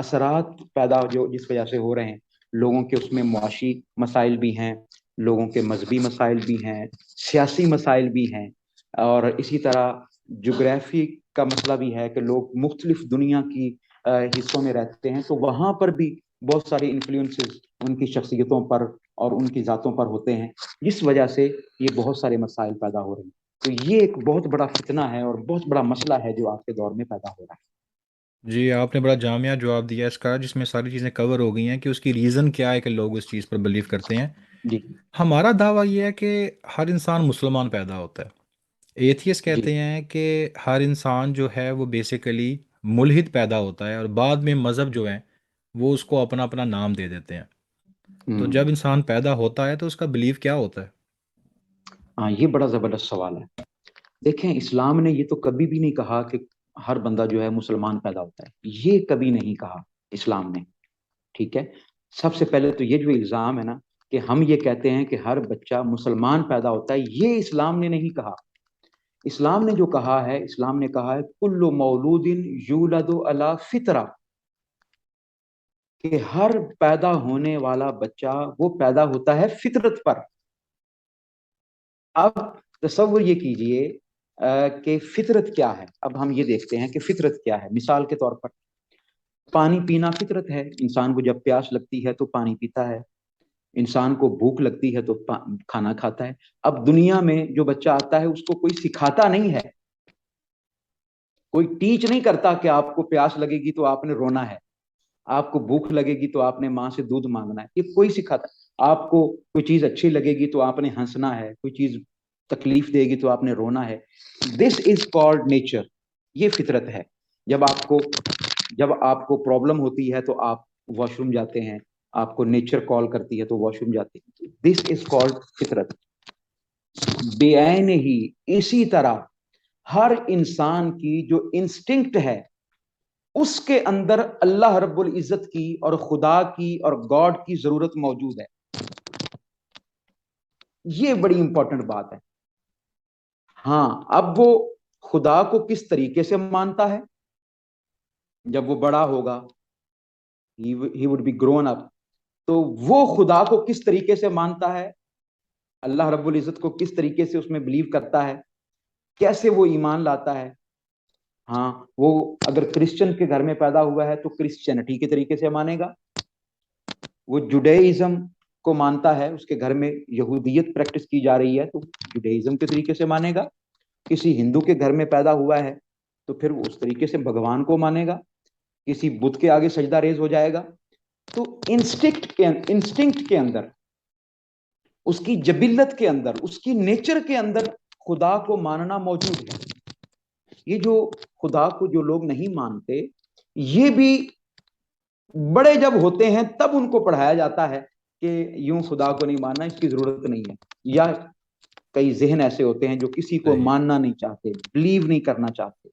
اثرات پیدا جو جس وجہ سے ہو رہے ہیں، لوگوں کے اس میں معاشی مسائل بھی ہیں، لوگوں کے مذہبی مسائل بھی ہیں، سیاسی مسائل بھی ہیں، اور اسی طرح جغرافی کا مسئلہ بھی ہے کہ لوگ مختلف دنیا کی حصوں میں رہتے ہیں، تو وہاں پر بھی بہت سارے انفلوئنسز ان کی شخصیتوں پر اور ان کی ذاتوں پر ہوتے ہیں، جس وجہ سے یہ بہت سارے مسائل پیدا ہو رہے ہیں۔ تو یہ ایک بہت بڑا فتنہ ہے اور بہت بڑا مسئلہ ہے جو آج کے دور میں پیدا ہو رہا جی آپ نے بڑا جامعہ جواب دیا اس کا، جس میں ساری چیزیں کور ہو گئی ہیں کہ اس کی ریزن کیا ہے کہ لوگ اس چیز پر بلیو کرتے ہیں۔ ہے۔ جی ہمارا دعویٰ یہ ہے کہ ہر انسان مسلمان پیدا ہوتا ہے۔ ایتھیس جی کہتے ہیں کہ ہر انسان جو ہے وہ بیسیکلی ملحد پیدا ہوتا ہے، اور بعد میں مذہب جو ہے وہ اس کو اپنا اپنا نام دے دیتے ہیں۔ تو ہوں جب انسان پیدا ہوتا ہے تو اس کا بلیف کیا ہوتا ہے؟ ہاں، یہ بڑا زبردست سوال ہے۔ دیکھیں، اسلام نے یہ تو کبھی بھی نہیں کہا کہ ہر بندہ جو ہے مسلمان پیدا ہوتا ہے، یہ کبھی نہیں کہا اسلام نے، ٹھیک ہے۔ سب سے پہلے تو یہ جو الزام ہے نا کہ ہم یہ کہتے ہیں کہ ہر بچہ مسلمان پیدا ہوتا ہے، یہ اسلام نے نہیں کہا۔ اسلام نے جو کہا ہے، اسلام نے کہا ہے کل مولود یولد علی فطرہ، کہ ہر پیدا ہونے والا بچہ وہ پیدا ہوتا ہے فطرت پر۔ اب تصور یہ کیجئے کہ فطرت کیا ہے۔ اب ہم یہ دیکھتے ہیں کہ فطرت کیا ہے۔ مثال کے طور پر پانی پینا فطرت ہے، انسان کو جب پیاس لگتی ہے تو پانی پیتا ہے، انسان کو بھوک لگتی ہے تو کھانا کھاتا ہے۔ اب دنیا میں جو بچہ آتا ہے اس کو کوئی سکھاتا نہیں ہے، کوئی ٹیچ نہیں کرتا کہ آپ کو پیاس لگے گی تو آپ نے رونا ہے، آپ کو بھوک لگے گی تو آپ نے ماں سے دودھ مانگنا ہے، یہ کوئی سکھاتا۔ آپ کو کوئی چیز اچھی لگے گی تو آپ نے ہنسنا ہے، کوئی چیز تکلیف دے گی تو آپ نے رونا ہے۔ دس از کالڈ نیچر، یہ فطرت ہے۔ جب آپ کو جب آپ کو پرابلم ہوتی ہے تو آپ واش روم جاتے ہیں، آپ کو نیچر کال کرتی ہے تو واش روم جاتے ہیں، دس از کالڈ فطرت۔ بے عین ہی اسی طرح ہر انسان کی جو انسٹنکٹ ہے اس کے اندر اللہ رب العزت کی اور خدا کی اور گاڈ کی ضرورت موجود ہے۔ یہ بڑی امپورٹنٹ بات ہے۔ ہاں، اب وہ خدا کو کس طریقے سے مانتا ہے جب وہ بڑا ہوگا، he would be grown up، تو وہ خدا کو کس طریقے سے مانتا ہے، اللہ رب العزت کو کس طریقے سے اس میں بلیو کرتا ہے، کیسے وہ ایمان لاتا ہے۔ ہاں، وہ اگر کرسچن کے گھر میں پیدا ہوا ہے تو کرسچینٹی کے طریقے سے مانے گا، وہ جوڈیزم کو مانتا ہے، اس کے گھر میں یہودیت پریکٹس کی جا رہی ہے تو جوڈیزم کے طریقے سے مانے گا۔ کسی ہندو کے گھر میں پیدا ہوا ہے تو پھر وہ اس طریقے سے بھگوان کو مانے گا، کسی بت کے آگے سجدہ ریز ہو جائے گا۔ تو انسٹنکٹ کے اندر، اس کی جبلت کے اندر، اس کی نیچر کے اندر خدا کو ماننا موجود ہے۔ یہ جو خدا کو جو لوگ نہیں مانتے، یہ بھی بڑے جب ہوتے ہیں تب ان کو پڑھایا جاتا ہے کہ یوں خدا کو نہیں ماننا، اس کی ضرورت نہیں ہے۔ یا کئی ذہن ایسے ہوتے ہیں جو کسی کو صحیح۔ ماننا نہیں چاہتے، بلیو نہیں کرنا چاہتے،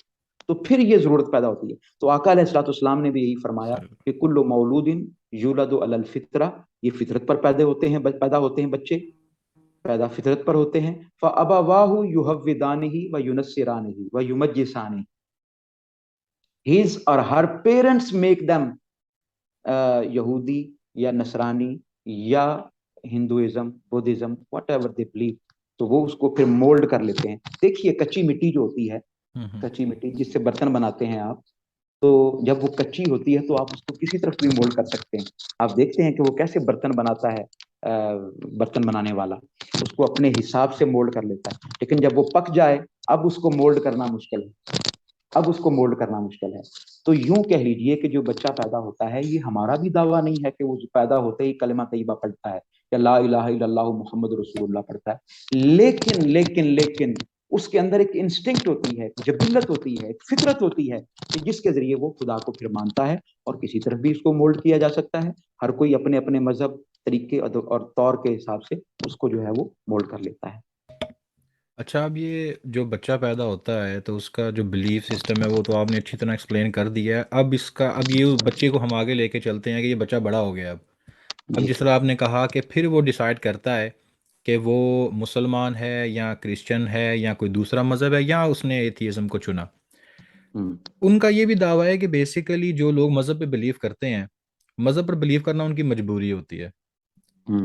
تو پھر یہ ضرورت پیدا ہوتی ہے۔ تو آقا علیہ الصلوۃ والسلام نے بھی یہی فرمایا کہ کل مولود یولد علی الفطرہ، یہ فطرت پر پیدا ہوتے ہیں بچے، پیدا فطرت پر ہوتے ہیں۔ فَأَبَوَاهُ يُهَوِّدَانِهِ وَيُنَصِّرَانِهِ وَيُمَجِّسَانِهِ، his or her parents make them یہودی یا نصرانی یا Hinduism, Buddhism, what ever they believe, تو وہ اس کو پھر مولڈ کر لیتے ہیں۔ دیکھیے کچی مٹی جو ہوتی ہے، کچی مٹی جس سے برتن بناتے ہیں آپ، تو جب وہ کچی ہوتی ہے تو آپ اس کو کسی طرف بھی مولڈ کر سکتے ہیں۔ آپ دیکھتے ہیں کہ وہ کیسے برتن بناتا ہے، برتن بنانے والا اس کو اپنے حساب سے مولڈ کر لیتا ہے، لیکن جب وہ پک جائے اب اس کو مولڈ کرنا مشکل ہے، اب اس کو مولڈ کرنا مشکل ہے۔ تو یوں کہہ لیجئے کہ جو بچہ پیدا ہوتا ہے، یہ ہمارا بھی دعویٰ نہیں ہے کہ وہ پیدا ہوتے ہی کلمہ طیبہ پڑھتا ہے یا لا الہ الا اللہ محمد رسول اللہ پڑھتا ہے، لیکن اس کے اندر ایک انسٹنکٹ ہوتی ہے، جبلت ہوتی ہے، ایک فطرت ہوتی ہے کہ جس کے ذریعے وہ خدا کو پھر مانتا ہے، اور کسی طرف بھی اس کو مولڈ کیا جا سکتا ہے۔ ہر کوئی اپنے اپنے مذہب، طریقے اور طور کے حساب سے اس کو جو ہے وہ مولڈ کر لیتا ہے۔ اچھا، اب یہ جو بچہ پیدا ہوتا ہے تو اس کا جو بلیف سسٹم ہے وہ تو آپ نے اچھی طرح ایکسپلین کر دیا ہے۔ اب یہ بچے کو ہم آگے لے کے چلتے ہیں کہ یہ بچہ بڑا ہو گیا۔ اب جی جس طرح آپ نے کہا کہ پھر وہ ڈیسائیڈ کرتا ہے کہ وہ مسلمان ہے یا کرسچن ہے یا کوئی دوسرا مذہب ہے یا اس نے ایتھیزم کو چنا۔ ہوں ان کا یہ بھی دعویٰ ہے کہ بیسیکلی جو لوگ مذہب پہ بلیو کرتے ہیں، مذہب پر بلیو کرنا ان کی مجبوری ہوتی ہے۔ ہوں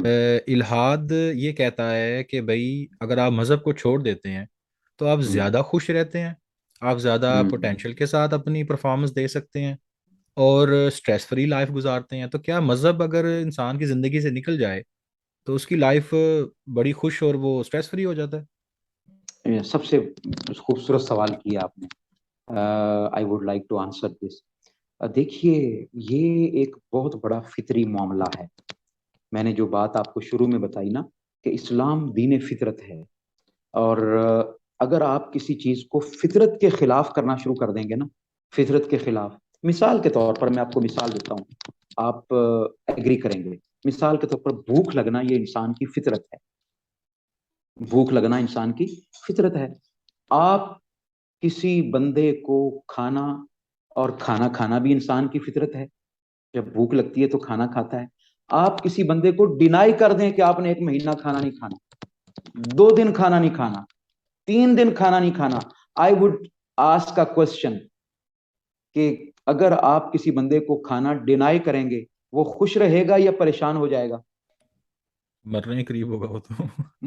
الحاد یہ کہتا ہے کہ بھائی اگر آپ مذہب کو چھوڑ دیتے ہیں تو آپ ہوں زیادہ خوش رہتے ہیں، آپ زیادہ ہوں پوٹینشیل کے ساتھ اپنی پرفارمنس دے سکتے ہیں اور سٹریس فری لائف گزارتے ہیں۔ تو کیا مذہب اگر انسان کی زندگی سے نکل جائے تو اس کی لائف بڑی خوش اور وہ سٹریس فری ہو جاتا ہے؟ یہ سب سے خوبصورت سوال کیا آپ نے. I would like to answer this. دیکھیے، یہ ایک بہت بڑا فطری معاملہ ہے. میں نے جو بات آپ کو شروع میں بتائی نا کہ اسلام دین فطرت ہے، اور اگر آپ کسی چیز کو فطرت کے خلاف کرنا شروع کر دیں گے نا، فطرت کے خلاف، مثال کے طور پر میں آپ کو مثال دیتا ہوں، آپ ایگری کریں گے. مثال کے طور پر بھوک لگنا یہ انسان کی فطرت ہے. بھوک لگنا انسان کی فطرت ہے. آپ کسی بندے کو کھانا، اور کھانا کھانا بھی انسان کی فطرت ہے. جب بھوک لگتی ہے تو کھانا کھاتا ہے. آپ کسی بندے کو ڈینائی کر دیں کہ آپ نے 1 مہینہ کھانا نہیں کھانا، 2 دن کھانا نہیں کھانا، 3 دن کھانا نہیں کھانا. I would ask a question کہ اگر آپ کسی بندے کو کھانا ڈینائی کریں گے، وہ خوش رہے گا یا پریشان ہو جائے گا؟ مرنے کے قریب ہوگا وہ تو۔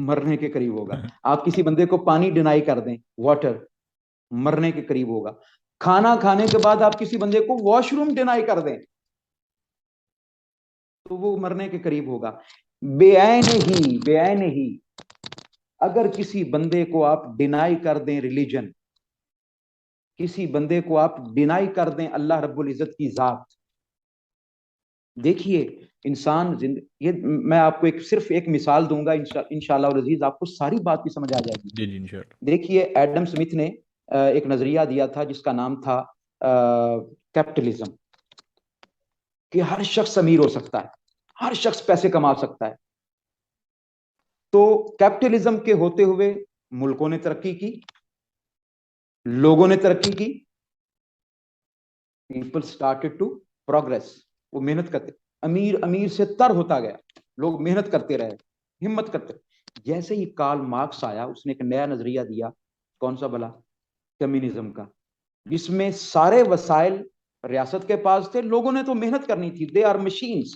مرنے کے قریب ہوگا. آپ کسی بندے کو پانی ڈینائی کر دیں، واٹر، مرنے کے قریب ہوگا. کھانا کھانے کے بعد آپ کسی بندے کو واش روم ڈینائی کر دیں تو وہ مرنے کے قریب ہوگا. بے عین ہی اگر کسی بندے کو آپ ڈینائی کر دیں ریلیجن، کسی بندے کو آپ ڈینائی کر دیں اللہ رب العزت کی ذات، دیکھیے انسان یہ میں آپ کو صرف ایک مثال دوں گا، انشاءاللہ العزیز آپ کو ساری بات بھی سمجھ آ جائے گی. جی جی انشاءاللہ. دیکھیے ایڈم سمتھ نے ایک نظریہ دیا تھا جس کا نام تھا کیپٹلزم، کہ ہر شخص امیر ہو سکتا ہے، ہر شخص پیسے کما سکتا ہے. تو کیپٹلزم کے ہوتے ہوئے ملکوں نے ترقی کی، لوگوں نے ترقی کی، پیپل اسٹارٹیڈ ٹو پروگرس. وہ محنت کرتے، امیر امیر سے تر ہوتا گیا، لوگ محنت کرتے رہے، ہمت کرتے. جیسے ہی کارل مارکس آیا، اس نے ایک نیا نظریہ دیا. کون سا بلا؟ کمیونزم کا، جس میں سارے وسائل ریاست کے پاس تھے، لوگوں نے تو محنت کرنی تھی. They are machines,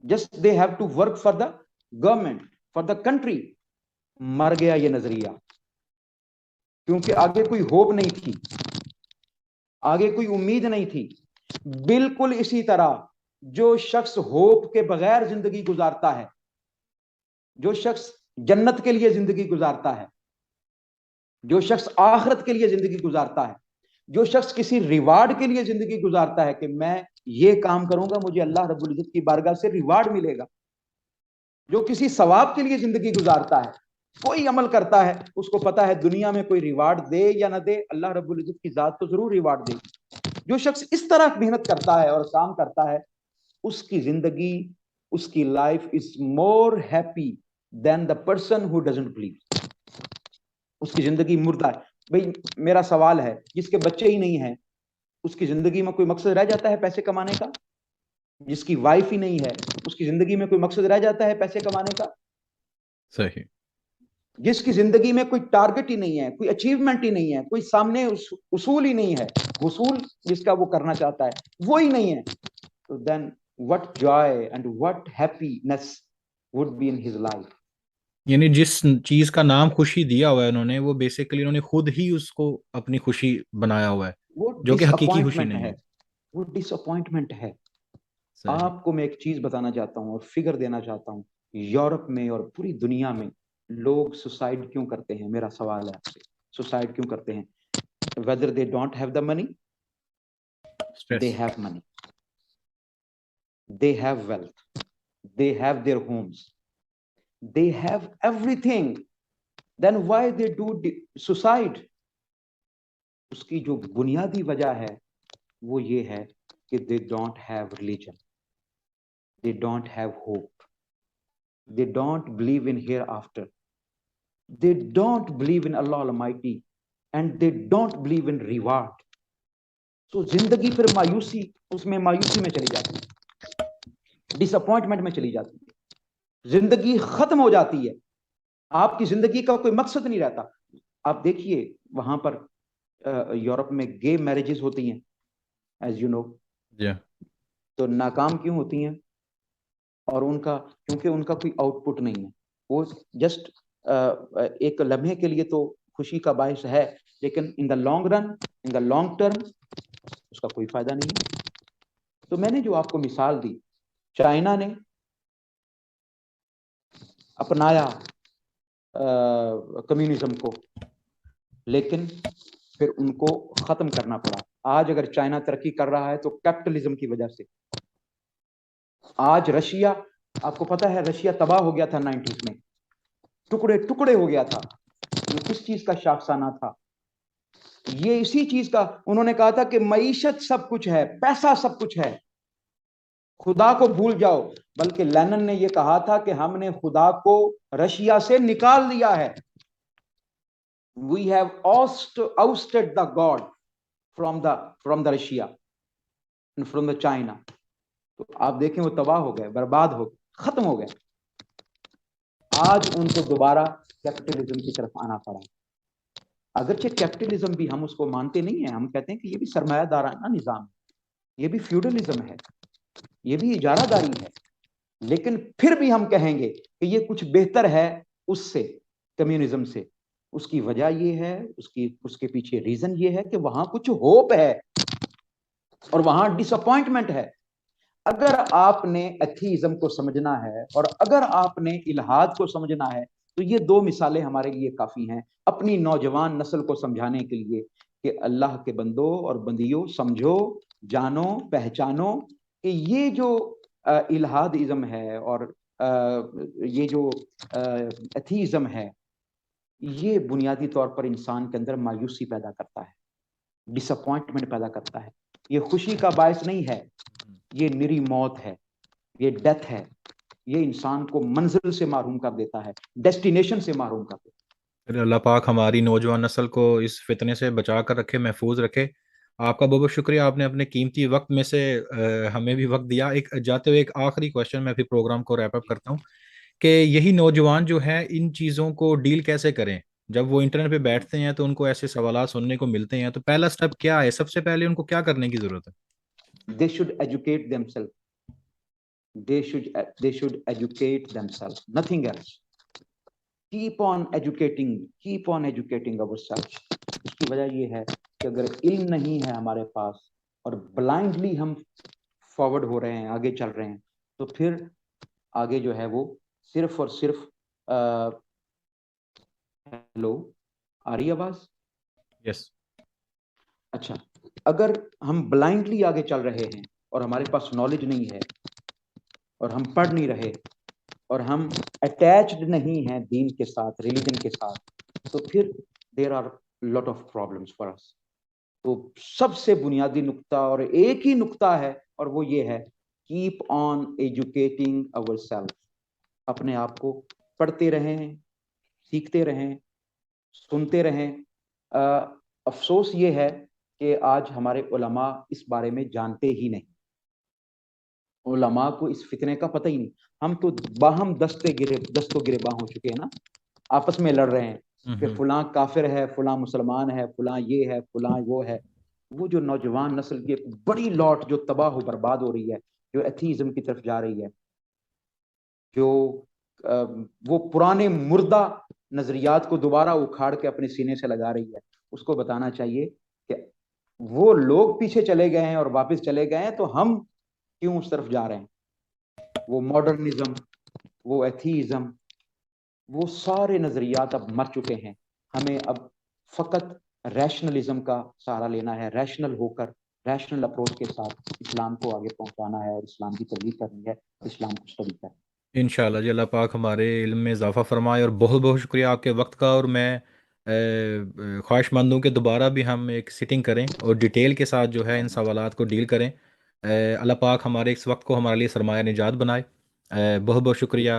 just they have to work for the government, for the country. مر گیا یہ نظریہ، کیونکہ آگے کوئی ہوپ نہیں تھی، آگے کوئی امید نہیں تھی. بالکل اسی طرح جو شخص ہوپ کے بغیر زندگی گزارتا ہے، جو شخص جنت کے لیے زندگی گزارتا ہے، جو شخص آخرت کے لیے زندگی گزارتا ہے، جو شخص کسی ریوارڈ کے لیے زندگی گزارتا ہے کہ میں یہ کام کروں گا مجھے اللہ رب العزت کی بارگاہ سے ریوارڈ ملے گا، جو کسی ثواب کے لیے زندگی گزارتا ہے، کوئی عمل کرتا ہے، اس کو پتا ہے دنیا میں کوئی ریوارڈ دے یا نہ دے، اللہ رب العزت کی ذات تو ضرور ریوارڈ دے گی. جو شخص اس طرح محنت کرتا ہے اور کام کرتا ہے، اس کی زندگی، اس کی life is more happy than the person who doesn't believe. اس کی زندگی مردہ ہے. بھئی میرا سوال ہے، جس کے بچے ہی نہیں ہیں، اس کی زندگی میں کوئی مقصد رہ جاتا ہے پیسے کمانے کا؟ جس کی وائف ہی نہیں ہے، اس کی زندگی میں کوئی مقصد رہ جاتا ہے پیسے کمانے کا؟ صحیح. جس کی زندگی میں کوئی ٹارگٹ ہی نہیں ہے، کوئی اچیومنٹ ہی نہیں ہے، کوئی سامنے اصول ہی نہیں ہے، حصول جس کا وہ کرنا چاہتا ہے وہ ہی نہیں ہے، تو دین what joy and what happiness would be in his life. یعنی جس چیز کا نام خوشی دیا ہوا ہے انہوں نے، وہ بیسیکلی انہوں نے خود ہی اس کو اپنی خوشی بنایا ہوا ہے، وہ جو کہ ڈس حقیقی خوشی اپوائنٹمنٹ نہیں ہے، ہے. وہ ڈس اپوائنٹمنٹ ہے. صحیح. آپ کو میں ایک چیز بتانا چاہتا ہوں اور فگر دینا چاہتا ہوں. یورپ میں اور پوری دنیا میں لوگ سوسائڈ کیوں کرتے ہیں؟ میرا سوال ہے آپ سے، سوسائڈ کیوں کرتے ہیں؟ whether they don't have the money, stress. they have money, they have wealth, they have their homes, they have everything, then why they do suicide? اس کی جو بنیادی وجہ ہے وہ یہ ہے کہ they don't have religion, they don't have hope, they don't believe in hereafter, they don't believe in Allah Almighty, and they don't believe in reward. تو زندگی پھر مایوسی، اس میں مایوسی میں چلی جاتی ہے، ڈس اپوائنٹمنٹ میں چلی جاتی ہے، زندگی ختم ہو جاتی ہے، آپ کی زندگی کا کوئی مقصد نہیں رہتا. آپ دیکھیے وہاں پر یورپ میں گے میرجز ہوتی ہیں ایز یو نو، جی تو ناکام کیوں ہوتی ہیں؟ اور ان کا کیونکہ ان کا کوئی آؤٹ پٹ نہیں ہے، وہ جسٹ ایک لمحے کے لیے تو خوشی کا باعث ہے، لیکن in the long run, in the long term اس کا کوئی فائدہ نہیں ہے۔ تو میں نے جو آپ کو مثال دی، چائنا نے اپنایا کمیونزم کو، لیکن پھر ان کو ختم کرنا پڑا۔ آج اگر چائنا ترقی کر رہا ہے تو کیپٹلزم کی وجہ سے۔ آج رشیا، آپ کو پتا ہے رشیا تباہ ہو گیا تھا 90s میں، ٹکڑے ٹکڑے ہو گیا تھا، یہ کس چیز کا شاخسانہ تھا؟ یہ اسی چیز کا، انہوں نے کہا تھا کہ معیشت سب کچھ ہے، پیسہ سب کچھ ہے، خدا کو بھول جاؤ۔ بلکہ لینن نے یہ کہا تھا کہ ہم نے خدا کو رشیا سے نکال دیا ہے، we have ousted the god from the Russia and from the China۔ تو آپ دیکھیں وہ تباہ ہو گئے، برباد ہو گئے، ختم ہو گئے۔ آج ان کو دوبارہ کیپٹلزم کی طرف آنا پڑا، اگرچہ کیپٹلزم بھی ہم اس کو مانتے نہیں ہیں، ہم کہتے ہیں کہ یہ بھی سرمایہ دارانہ نظام ہے، یہ بھی فیوڈلزم ہے، یہ بھی اجارہ داری ہے، لیکن پھر بھی ہم کہیں گے کہ یہ کچھ بہتر ہے اس سے، کمیونزم سے۔ اس کی وجہ یہ ہے، اس کے پیچھے ریزن یہ ہے کہ وہاں کچھ ہوپ ہے اور وہاں ڈس اپوائنٹمنٹ ہے۔ اگر آپ نے ایتھیزم کو سمجھنا ہے اور اگر آپ نے الہاد کو سمجھنا ہے تو یہ دو مثالیں ہمارے لیے کافی ہیں اپنی نوجوان نسل کو سمجھانے کے لیے کہ اللہ کے بندوں اور بندیوں، سمجھو، جانو، پہچانو کہ یہ جو الہادازم ہے اور یہ جو ایتھیزم ہے، یہ بنیادی طور پر انسان کے اندر مایوسی پیدا کرتا ہے، ڈس اپوائنٹمنٹ پیدا کرتا ہے۔ یہ خوشی کا باعث نہیں ہے، یہ نری موت ہے، یہ ڈیتھ ہے، یہ انسان کو منزل سے محروم کر دیتا ہے، ڈیسٹینیشن سے محروم کر دیتا پھر اللہ پاک ہماری نوجوان نسل کو اس فتنے سے بچا کر رکھے، محفوظ رکھے۔ آپ کا بہت بہت شکریہ، آپ نے اپنے قیمتی وقت میں سے ہمیں بھی وقت دیا۔ ایک جاتے ہوئے ایک آخری کوشچن میں پھر پروگرام کو ریپ اپ کرتا ہوں کہ یہی نوجوان جو ہیں ان چیزوں کو ڈیل کیسے کریں؟ جب وہ انٹرنیٹ پہ بیٹھتے ہیں تو ان کو ایسے سوالات سننے کو ملتے ہیں، تو پہلا سٹیپ کیا ہے؟ سب سے پہلے ان کو کیا کرنے کی ضرورت ہے؟ ہے۔ They should educate themselves. They should educate themselves. Nothing else. Keep on educating ourselves. اس کی وجہ یہ ہے کہ اگر علم نہیں ہے ہمارے پاس اور بلائنڈلی ہم فارورڈ ہو رہے ہیں، آگے چل رہے ہیں، تو پھر آگے جو ہے وہ صرف اور صرف ہیلو، آ رہی آواز؟ یس۔ اچھا، اگر ہم بلائنڈلی آگے چل رہے ہیں اور ہمارے پاس نالج نہیں ہے اور ہم پڑھ نہیں رہے اور ہم اٹیچڈ نہیں ہیں دین کے ساتھ، ریلیجن کے ساتھ، تو پھر there are lot of problems for us. تو سب سے بنیادی نقطہ اور ایک ہی نقطہ ہے، اور وہ یہ ہے، keep on educating our self. اپنے آپ کو پڑھتے رہیں، سیکھتے رہیں، سنتے رہیں۔ افسوس یہ ہے کہ آج ہمارے علماء اس بارے میں جانتے ہی نہیں، علماء کو اس فتنے کا پتہ ہی نہیں۔ ہم تو باہم دست و گریباں ہو چکے ہیں نا، آپس میں لڑ رہے ہیں کہ فلاں کافر ہے، فلاں مسلمان ہے، فلاں یہ ہے، فلاں وہ ہے۔ وہ جو نوجوان نسل کی ایک بڑی لاٹ جو تباہ و برباد ہو رہی ہے، جو ایتھیزم کی طرف جا رہی ہے، جو وہ پرانے مردہ نظریات کو دوبارہ اکھاڑ کے اپنے سینے سے لگا رہی ہے، اس کو بتانا چاہیے کہ وہ لوگ پیچھے چلے گئے ہیں اور واپس چلے گئے ہیں، تو ہم کیوں اس طرف جا رہے ہیں؟ وہ ماڈرنزم، وہ ایتھیزم، وہ سارے نظریات اب مر چکے ہیں۔ ہمیں اب فقط ریشنلزم کا سہارا لینا ہے، ریشنل ہو کر، ریشنل اپروچ کے ساتھ اسلام کو آگے پہنچانا ہے اور اسلام کی تبلیغ کرنی ہے، اسلام کو اسٹڈی کرنا ہے۔ انشاءاللہ جی، اللہ پاک ہمارے علم میں اضافہ فرمائے، اور بہت بہت شکریہ آپ کے وقت کا۔ اور میں خواہش مند ہوں کہ دوبارہ بھی ہم ایک سٹنگ کریں اور ڈیٹیل کے ساتھ جو ہے ان سوالات کو ڈیل کریں۔ اللہ پاک ہمارے اس وقت کو ہمارے لیے سرمایہ نجات بنائے۔ بہت بہت شکریہ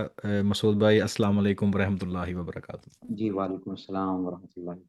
مسعود بھائی، السلام علیکم ورحمۃ اللہ وبرکاتہ۔ جی وعلیکم السلام ورحمۃ اللہ۔